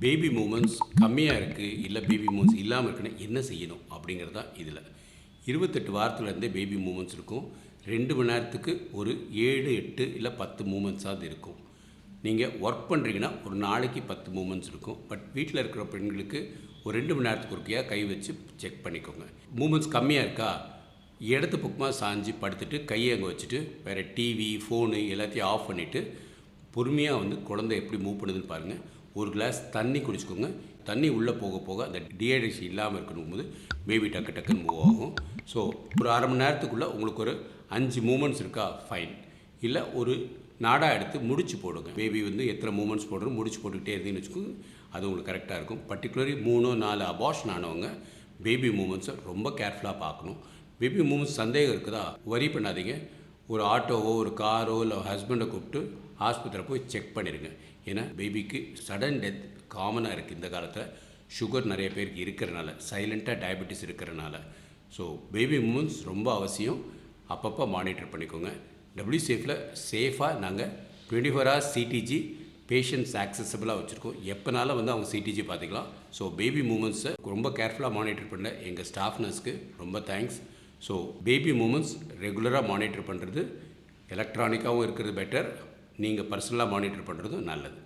Baby moments கம்மியாக இருக்குது, இல்லை பேபி மூமெண்ட்ஸ் இல்லாமல் இருக்குன்னா என்ன செய்யணும் அப்படிங்கிறது தான் இதில். 28 வாரத்துலேருந்தே பேபி மூமெண்ட்ஸ் இருக்கும். 2 மணி நேரத்துக்கு ஒரு 7, 8 இல்லை 10 மூமெண்ட்ஸாவது இருக்கும். நீங்கள் ஒர்க் பண்ணுறீங்கன்னா ஒரு நாளைக்கு 10 மூமெண்ட்ஸ் இருக்கும். பட் வீட்டில் இருக்கிற பெண்களுக்கு ஒரு 2 மணி நேரத்துக்கு ஒருக்கையாக கை வச்சு செக் பண்ணிக்கோங்க. மூமெண்ட்ஸ் கம்மியாக இருக்கா, இடத்து பக்கமாக சாஞ்சு படுத்துட்டு கையை அங்கே வச்சுட்டு வேறு டிவி, ஃபோனு எல்லாத்தையும் ஆஃப் பண்ணிவிட்டு பொறுமையாக குழந்தை எப்படி மூவ் பண்ணுதுன்னு பாருங்கள். ஒரு கிளாஸ் தண்ணி குடிச்சிக்கோங்க. தண்ணி உள்ளே போக போக அந்த டீஹைட்ரேஷன் இல்லாமல் இருக்கணும்போது பேபி டக்குன்னு மூவ் ஆகும். ஸோ ஒரு அரை மணி நேரத்துக்குள்ளே உங்களுக்கு ஒரு 5 மூமெண்ட்ஸ் இருக்கா, ஃபைன். இல்லை ஒரு நாடாக எடுத்து முடிச்சு போடுங்க. பேபி எத்தனை மூமெண்ட்ஸ் போடுறோம் முடிச்சு போட்டுக்கிட்டே இருந்தீங்கன்னு வச்சுக்கோங்க, அது உங்களுக்கு கரெக்டாக இருக்கும். பர்டிகுலரி 3, 4 அபார்ஷன் ஆனவங்க பேபி மூமெண்ட்ஸை ரொம்ப கேர்ஃபுல்லாக பார்க்கணும். பேபி மூமெண்ட்ஸ் சந்தேகம் இருக்குதா, வரி பண்ணாதீங்க. ஒரு ஆட்டோவோ ஒரு காரோ இல்லை ஹஸ்பண்டை கூப்பிட்டு ஆஸ்பத்திரியில் போய் செக் பண்ணிடுங்க. ஏன்னா பேபிக்கு சடன் டெத் காமனாக இருக்குது இந்த காலத்தில். சுகர் நிறைய பேருக்கு இருக்கிறனால, சைலண்ட்டாக டயபெட்டிஸ் இருக்கிறனால. ஸோ பேபி மூமெண்ட்ஸ் ரொம்ப அவசியம். அப்பப்போ மானிட்டர் பண்ணிக்கோங்க. WCFல சேஃபாக நாங்கள் 24 hours சிடிஜி பேஷண்ட்ஸ் ஆக்சசபிளாக வச்சுருக்கோம். எப்போனாலும் அவங்க சிடிஜி பார்த்துக்கலாம். ஸோ பேபி மூமெண்ட்ஸை ரொம்ப கேர்ஃபுல்லாக மானிட்டர் பண்ண எங்கள் ஸ்டாஃப் நர்ஸ்க்கு ரொம்ப தேங்க்ஸ். ஸோ பேபி மூமெண்ட்ஸ் ரெகுலராக மானிட்டர் பண்ணுறது, எலக்ட்ரானிக்காகவும் இருக்கிறது பெட்டர். நீங்கள் பர்சனலாக மானிட்டர் பண்ணுறதும் நல்லது.